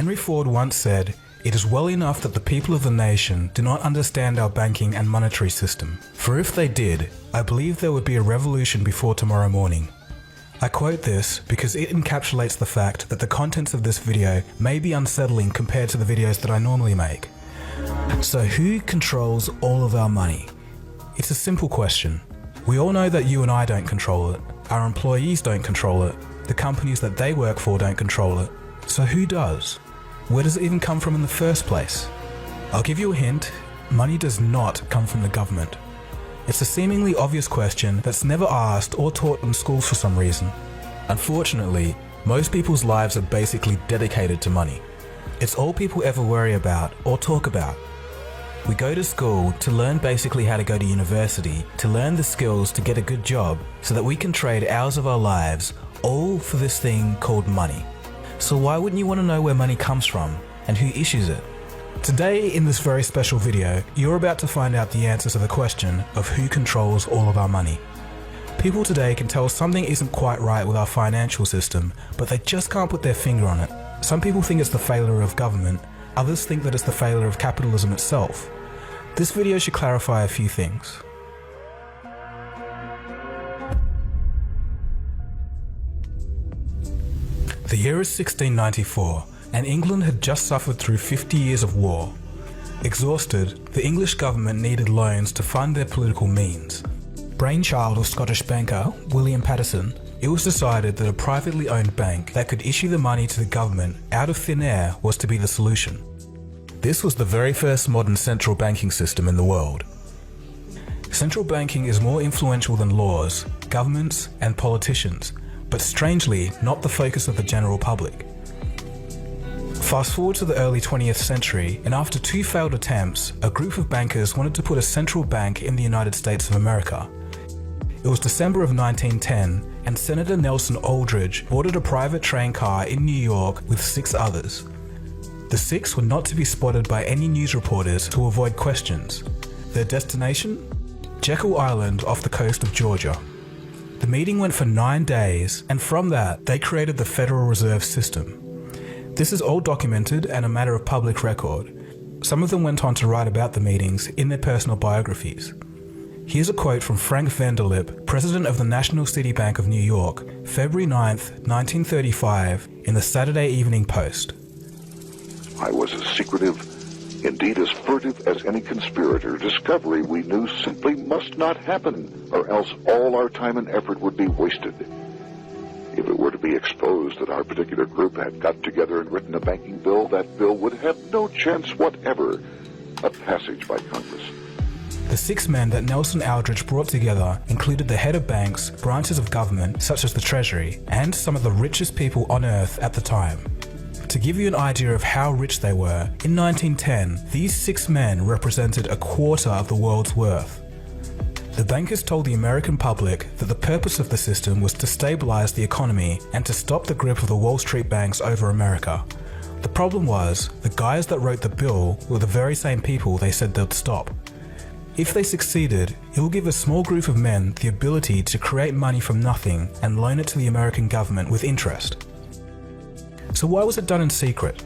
Henry Ford once said, "It is well enough that the people of the nation do not understand our banking and monetary system, for if they did, I believe there would be a revolution before tomorrow morning." I quote this because it encapsulates the fact that the contents of this video may be unsettling compared to the videos that I normally make. So who controls all of our money? It's a simple question. We all know that you and I don't control it, our employees don't control it, the companies that they work for don't control it. So who does? Where does it even come from in the first place? I'll give you a hint, money does not come from the government. It's a seemingly obvious question that's never asked or taught in schools for some reason. Unfortunately, most people's lives are basically dedicated to money. It's all people ever worry about or talk about. We go to school to learn basically how to go to university, to learn the skills to get a good job, so that we can trade hours of our lives, all for this thing called money. So why wouldn't you want to know where money comes from and who issues it? Today, in this very special video, you're about to find out the answer to the question of who controls all of our money. People today can tell something isn't quite right with our financial system, but they just can't put their finger on it. Some people think it's the failure of government, others think that it's the failure of capitalism itself. This video should clarify a few things. The year is 1694, and England had just suffered through 50 years of war. Exhausted, the English government needed loans to fund their political means. Brainchild of Scottish banker William Paterson, it was decided that a privately owned bank that could issue the money to the government out of thin air was to be the solution. This was the very first modern central banking system in the world. Central banking is more influential than laws, governments, and politicians, but strangely not the focus of the general public. Fast forward to the early 20th century, and after 2 failed attempts, a group of bankers wanted to put a central bank in the United States of America. It was December of 1910, and Senator Nelson Aldrich boarded a private train car in New York with 6 others. The 6 were not to be spotted by any news reporters to avoid questions. Their destination? Jekyll Island off the coast of Georgia. The meeting went for 9 days, and from that, they created the Federal Reserve System. This is all documented and a matter of public record. Some of them went on to write about the meetings in their personal biographies. Here's a quote from Frank Vanderlip, president of the National City Bank of New York, February 9th, 1935, in the Saturday Evening Post. "I was as secretive, indeed as furtive as any conspirator. Discovery, we knew, simply must not happen, or else all our time and effort would be wasted. If it were to be exposed that our particular group had got together and written a banking bill, that bill would have no chance whatever of passage by Congress." The 6 men that Nelson Aldrich brought together included the head of banks, branches of government such as the Treasury, and some of the richest people on earth at the time. To give you an idea of how rich they were, in 1910, these 6 men represented a quarter of the world's worth. The bankers told the American public that the purpose of the system was to stabilize the economy and to stop the grip of the Wall Street banks over America. The problem was, the guys that wrote the bill were the very same people they said they'd stop. If they succeeded, it will give a small group of men the ability to create money from nothing and loan it to the American government with interest. So why was it done in secret?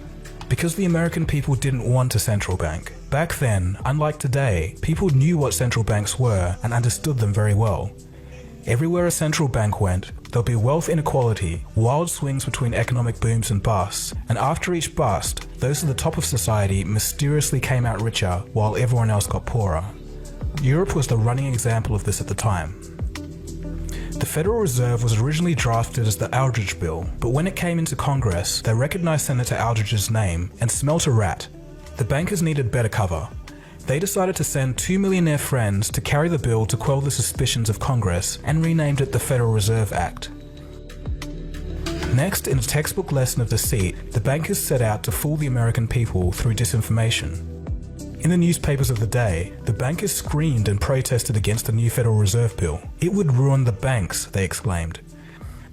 Because the American people didn't want a central bank. Back then, unlike today, people knew what central banks were and understood them very well. Everywhere a central bank went, there'll be wealth inequality, wild swings between economic booms and busts, and after each bust, those at the top of society mysteriously came out richer while everyone else got poorer. Europe was the running example of this at the time. The Federal Reserve was originally drafted as the Aldrich Bill, but when it came into Congress, they recognized Senator Aldrich's name and smelt a rat. The bankers needed better cover. They decided to send 2 millionaire friends to carry the bill to quell the suspicions of Congress and renamed it the Federal Reserve Act. Next, in a textbook lesson of deceit, the bankers set out to fool the American people through disinformation. In the newspapers of the day, the bankers screamed and protested against the new Federal Reserve Bill. It would ruin the banks, they exclaimed.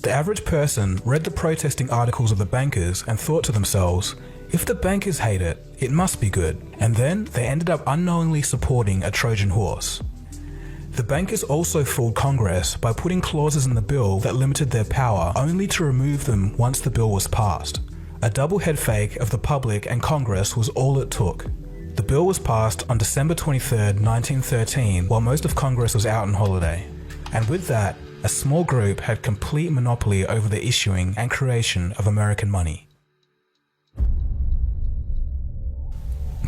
The average person read the protesting articles of the bankers and thought to themselves, if the bankers hate it, it must be good. And then they ended up unknowingly supporting a Trojan horse. The bankers also fooled Congress by putting clauses in the bill that limited their power only to remove them once the bill was passed. A double head fake of the public and Congress was all it took. The bill was passed on December 23, 1913, while most of Congress was out on holiday. And with that, a small group had complete monopoly over the issuing and creation of American money.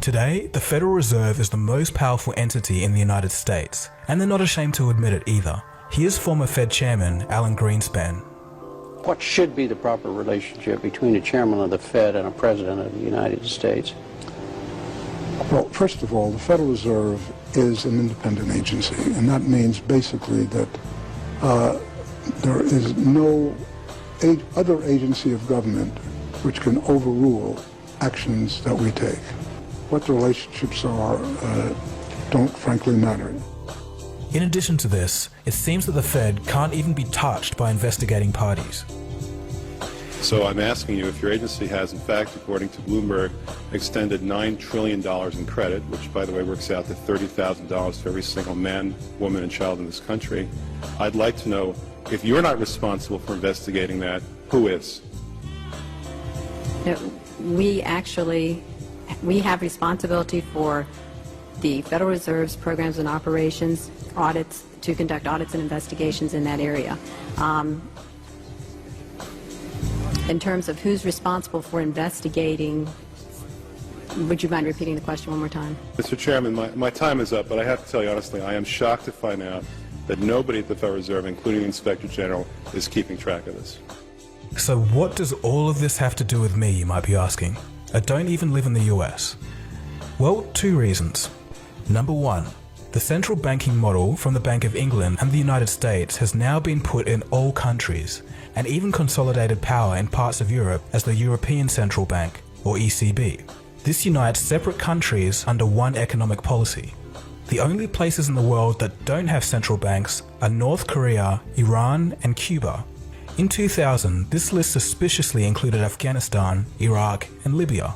Today, the Federal Reserve is the most powerful entity in the United States, and they're not ashamed to admit it either. Here's former Fed Chairman Alan Greenspan. What should be the proper relationship between a chairman of the Fed and a president of the United States? Well, first of all, the Federal Reserve is an independent agency, and that means basically that there is no other agency of government which can overrule actions that we take. What the relationships are don't frankly matter. In addition to this, it seems that the Fed can't even be touched by investigating parties. So I'm asking you if your agency has, in fact, according to Bloomberg, extended $9 trillion in credit, which, by the way, works out to $30,000 for every single man, woman, and child in this country. I'd like to know, if you're not responsible for investigating that, who is? We have responsibility for the Federal Reserve's programs and operations, audits, to conduct audits and investigations in that area. In terms of who's responsible for investigating, would you mind repeating the question one more time? Mr. Chairman, my time is up, but I have to tell you honestly, I am shocked to find out that nobody at the Federal Reserve, including the Inspector General, is keeping track of this. So what does all of this have to do with me, you might be asking? I don't even live in the US. Well, two reasons. Number one, the central banking model from the Bank of England and the United States has now been put in all countries, and even consolidated power in parts of Europe as the European Central Bank, or ECB. This unites separate countries under one economic policy. The only places in the world that don't have central banks are North Korea, Iran, and Cuba. In 2000, this list suspiciously included Afghanistan, Iraq, and Libya.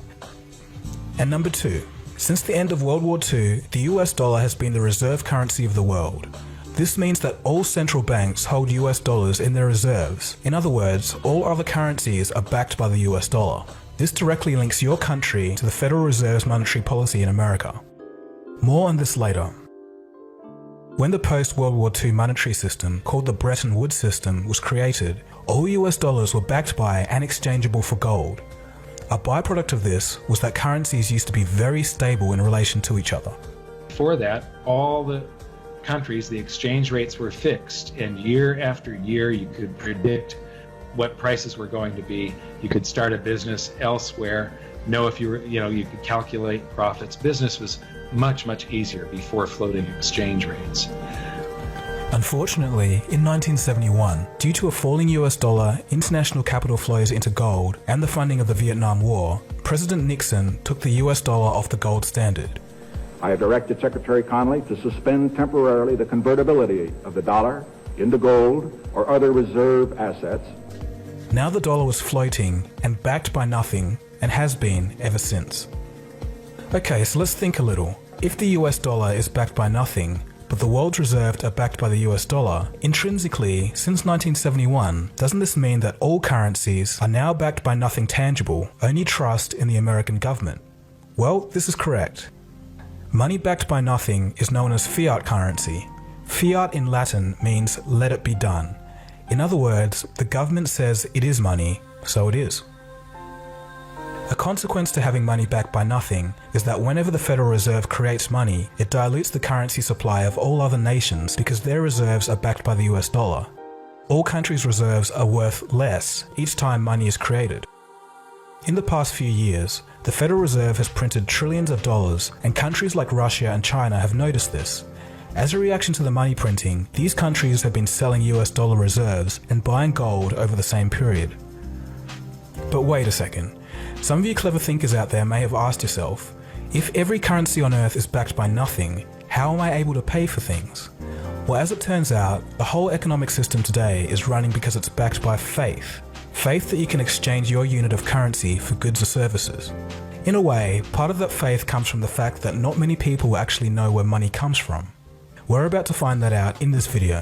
And number two, since the end of World War II, the US dollar has been the reserve currency of the world. This means that all central banks hold US dollars in their reserves. In other words, all other currencies are backed by the US dollar. This directly links your country to the Federal Reserve's monetary policy in America. More on this later. When the post-World War II monetary system, called the Bretton Woods system, was created, all US dollars were backed by and exchangeable for gold. A byproduct of this was that currencies used to be very stable in relation to each other. Before that, all the countries, the exchange rates were fixed, and year after year you could predict what prices were going to be. You could start a business elsewhere, know if you were, you could calculate profits. Business was much, much easier before floating exchange rates. Unfortunately, in 1971, due to a falling US dollar, international capital flows into gold, and the funding of the Vietnam War, President Nixon took the US dollar off the gold standard. I have directed Secretary Connally to suspend temporarily the convertibility of the dollar into gold or other reserve assets. Now the dollar was floating and backed by nothing, and has been ever since. Okay, so let's think a little. If the US dollar is backed by nothing, but the world's reserves are backed by the US dollar, intrinsically, since 1971, doesn't this mean that all currencies are now backed by nothing tangible, only trust in the American government? Well, this is correct. Money backed by nothing is known as fiat currency. Fiat in Latin means let it be done. In other words, the government says it is money, so it is. A consequence to having money backed by nothing is that whenever the Federal Reserve creates money, it dilutes the currency supply of all other nations because their reserves are backed by the US dollar. All countries' reserves are worth less each time money is created. In the past few years, the Federal Reserve has printed trillions of dollars, and countries like Russia and China have noticed this. As a reaction to the money printing, these countries have been selling US dollar reserves and buying gold over the same period. But wait a second. Some of you clever thinkers out there may have asked yourself, if every currency on Earth is backed by nothing, how am I able to pay for things? Well, as it turns out, the whole economic system today is running because it's backed by faith. Faith that you can exchange your unit of currency for goods or services. In a way, part of that faith comes from the fact that not many people actually know where money comes from. We're about to find that out in this video.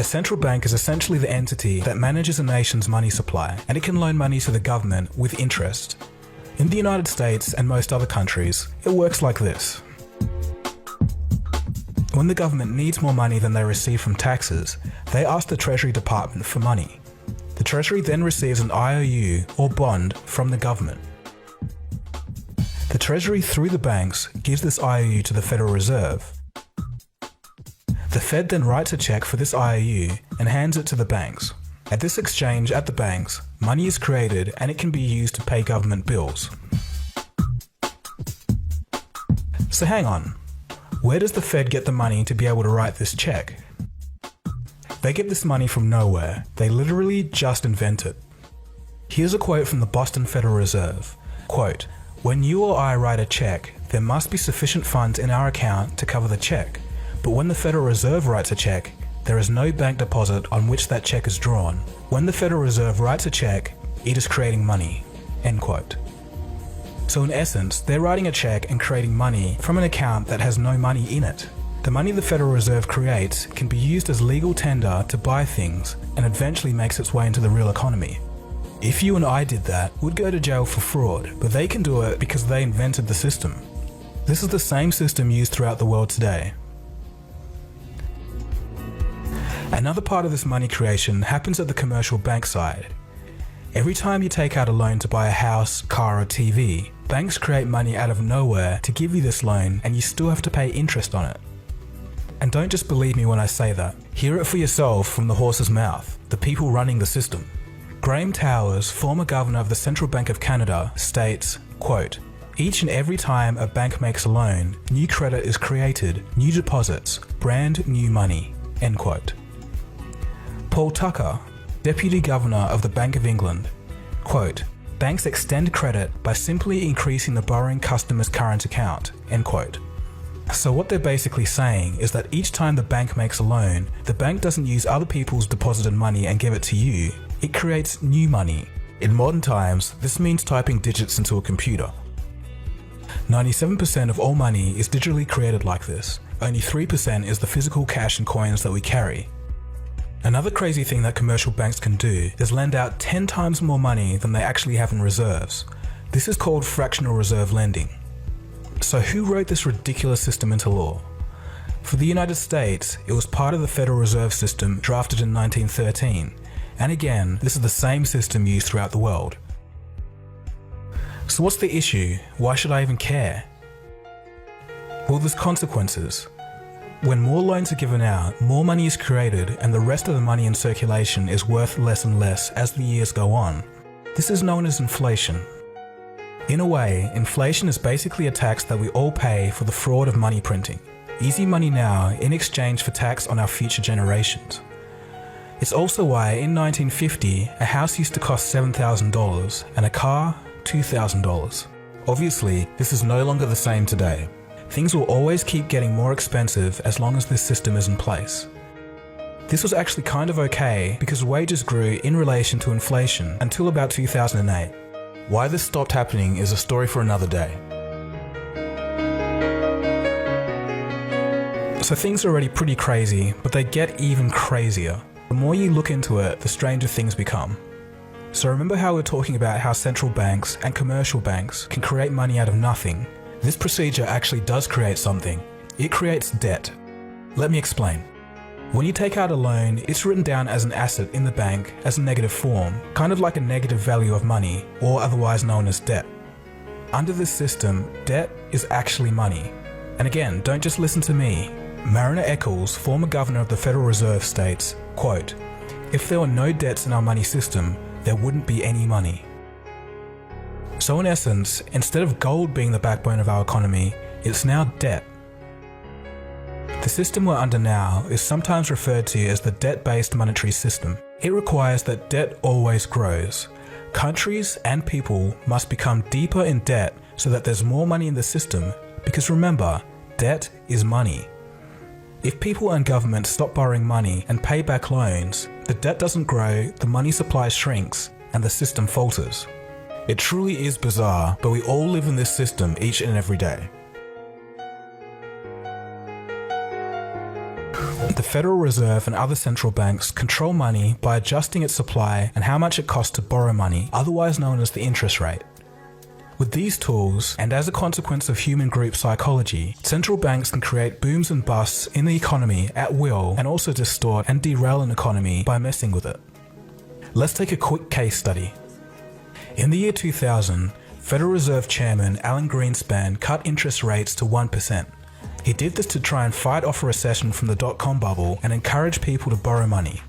A central bank is essentially the entity that manages a nation's money supply, and it can loan money to the government with interest. In the United States and most other countries, it works like this. When the government needs more money than they receive from taxes, they ask the Treasury Department for money. The Treasury then receives an IOU or bond from the government. The Treasury, through the banks, gives this IOU to the Federal Reserve. The Fed then writes a check for this IOU and hands it to the banks. At this exchange at the banks, money is created and it can be used to pay government bills. So hang on, where does the Fed get the money to be able to write this check? They get this money from nowhere. They literally just invent it. Here's a quote from the Boston Federal Reserve. Quote, "When you or I write a check, there must be sufficient funds in our account to cover the check. But when the Federal Reserve writes a check, there is no bank deposit on which that check is drawn. When the Federal Reserve writes a check, it is creating money." End quote. So in essence, they're writing a check and creating money from an account that has no money in it. The money the Federal Reserve creates can be used as legal tender to buy things and eventually makes its way into the real economy. If you and I did that, we'd go to jail for fraud, but they can do it because they invented the system. This is the same system used throughout the world today. Another part of this money creation happens at the commercial bank side. Every time you take out a loan to buy a house, car or TV, banks create money out of nowhere to give you this loan and you still have to pay interest on it. And don't just believe me when I say that. Hear it for yourself from the horse's mouth, the people running the system. Graham Towers, former governor of the Central Bank of Canada, states, quote, "Each and every time a bank makes a loan, new credit is created, new deposits, brand new money." End quote. Paul Tucker, Deputy Governor of the Bank of England, quote, "Banks extend credit by simply increasing the borrowing customer's current account." End quote. So what they're basically saying is that each time the bank makes a loan, the bank doesn't use other people's deposited money and give it to you. It creates new money. In modern times, this means typing digits into a computer. 97% of all money is digitally created like this. Only 3% is the physical cash and coins that we carry. Another crazy thing that commercial banks can do is lend out 10 times more money than they actually have in reserves. This is called fractional reserve lending. So who wrote this ridiculous system into law? For the United States, it was part of the Federal Reserve System drafted in 1913. And again, this is the same system used throughout the world. So what's the issue? Why should I even care? Well, there's consequences. When more loans are given out, more money is created and the rest of the money in circulation is worth less and less as the years go on. This is known as inflation. In a way, inflation is basically a tax that we all pay for the fraud of money printing. Easy money now in exchange for tax on our future generations. It's also why in 1950, a house used to cost $7,000 and a car, $2,000. Obviously, this is no longer the same today. Things will always keep getting more expensive as long as this system is in place. This was actually kind of okay because wages grew in relation to inflation until about 2008. Why this stopped happening is a story for another day. So things are already pretty crazy, but they get even crazier. The more you look into it, the stranger things become. So remember how we're talking about how central banks and commercial banks can create money out of nothing? This procedure actually does create something. It creates debt. Let me explain. When you take out a loan, it's written down as an asset in the bank as a negative form, kind of like a negative value of money, or otherwise known as debt. Under this system, debt is actually money. And again, don't just listen to me. Mariner Eccles, former governor of the Federal Reserve, states, quote, "If there were no debts in our money system, there wouldn't be any money." So in essence, instead of gold being the backbone of our economy, it's now debt. The system we're under now is sometimes referred to as the debt-based monetary system. It requires that debt always grows. Countries and people must become deeper in debt so that there's more money in the system, because remember, debt is money. If people and governments stop borrowing money and pay back loans, the debt doesn't grow, the money supply shrinks, and the system falters. It truly is bizarre, but we all live in this system each and every day. The Federal Reserve and other central banks control money by adjusting its supply and how much it costs to borrow money, otherwise known as the interest rate. With these tools, and as a consequence of human group psychology, central banks can create booms and busts in the economy at will and also distort and derail an economy by messing with it. Let's take a quick case study. In the year 2000, Federal Reserve Chairman Alan Greenspan cut interest rates to 1%. He did this to try and fight off a recession from the dot-com bubble and encourage people to borrow money.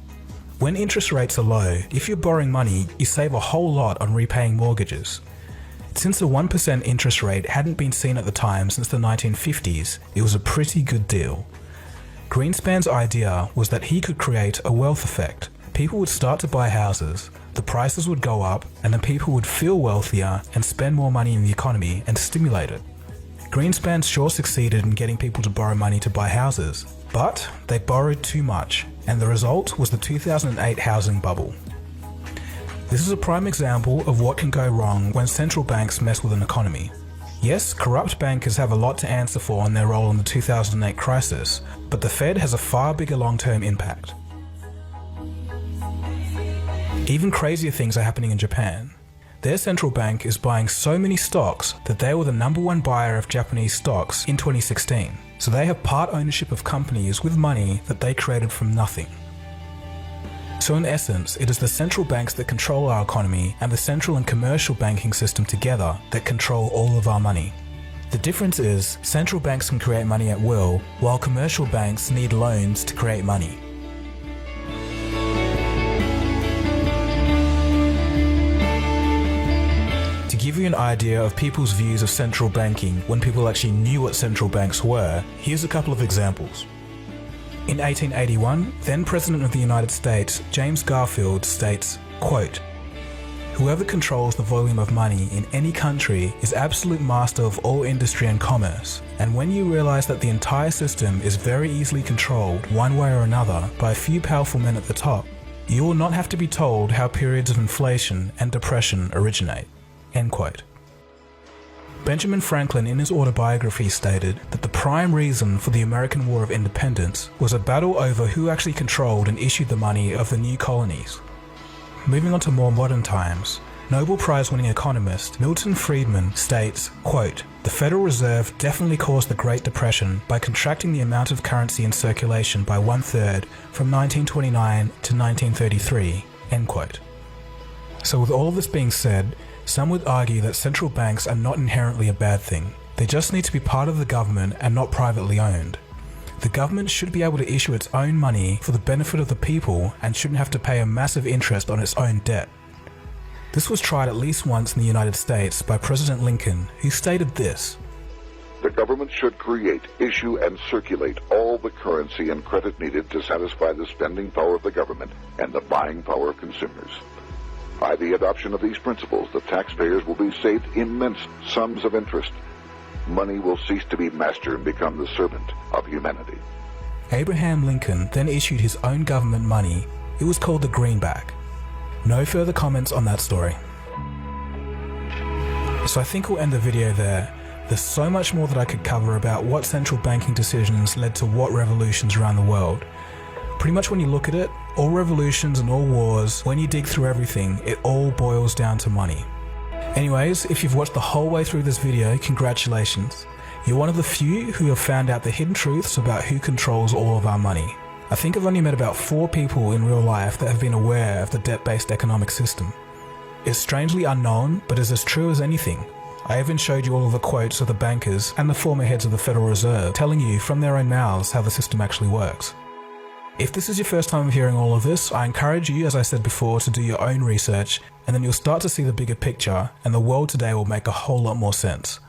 When interest rates are low, if you're borrowing money, you save a whole lot on repaying mortgages. Since a 1% interest rate hadn't been seen at the time since the 1950s, it was a pretty good deal. Greenspan's idea was that he could create a wealth effect. People would start to buy houses, the prices would go up, and then people would feel wealthier and spend more money in the economy and stimulate it. Greenspan sure succeeded in getting people to borrow money to buy houses, but they borrowed too much, and the result was the 2008 housing bubble. This is a prime example of what can go wrong when central banks mess with an economy. Yes, corrupt bankers have a lot to answer for in their role in the 2008 crisis, but the Fed has a far bigger long-term impact. Even crazier things are happening in Japan. Their central bank is buying so many stocks that they were the #1 buyer of Japanese stocks in 2016. So they have part ownership of companies with money that they created from nothing. So in essence, it is the central banks that control our economy and the central and commercial banking system together that control all of our money. The difference is, central banks can create money at will, while commercial banks need loans to create money. To give you an idea of people's views of central banking when people actually knew what central banks were, here's a couple of examples. In 1881, then President of the United States, James Garfield, states, quote, "Whoever controls the volume of money in any country is absolute master of all industry and commerce, and when you realize that the entire system is very easily controlled one way or another by a few powerful men at the top, you will not have to be told how periods of inflation and depression originate." End quote. Benjamin Franklin in his autobiography stated that the prime reason for the American War of Independence was a battle over who actually controlled and issued the money of the new colonies. Moving on to more modern times, Nobel Prize-winning economist Milton Friedman states, quote, "The Federal Reserve definitely caused the Great Depression by contracting the amount of currency in circulation by 1/3 from 1929 to 1933, end quote. So with all of this being said, some would argue that central banks are not inherently a bad thing. They just need to be part of the government and not privately owned. The government should be able to issue its own money for the benefit of the people and shouldn't have to pay a massive interest on its own debt. This was tried at least once in the United States by President Lincoln, who stated this: The government should create, issue, and circulate all the currency and credit needed to satisfy the spending power of the government and the buying power of consumers. By the adoption of these principles, the taxpayers will be saved immense sums of interest. Money will cease to be master and become the servant of humanity. Abraham Lincoln then issued his own government money. It was called the greenback. No further comments on that story. So I think we'll end the video there. There's so much more that I could cover about what central banking decisions led to what revolutions around the world. Pretty much when you look at it, all revolutions and all wars, when you dig through everything, it all boils down to money. Anyways, if you've watched the whole way through this video, congratulations. You're one of the few who have found out the hidden truths about who controls all of our money. I think I've only met about 4 people in real life that have been aware of the debt-based economic system. It's strangely unknown, but is as true as anything. I even showed you all of the quotes of the bankers and the former heads of the Federal Reserve telling you from their own mouths how the system actually works. If this is your first time of hearing all of this, I encourage you, as I said before, to do your own research, and then you'll start to see the bigger picture, and the world today will make a whole lot more sense.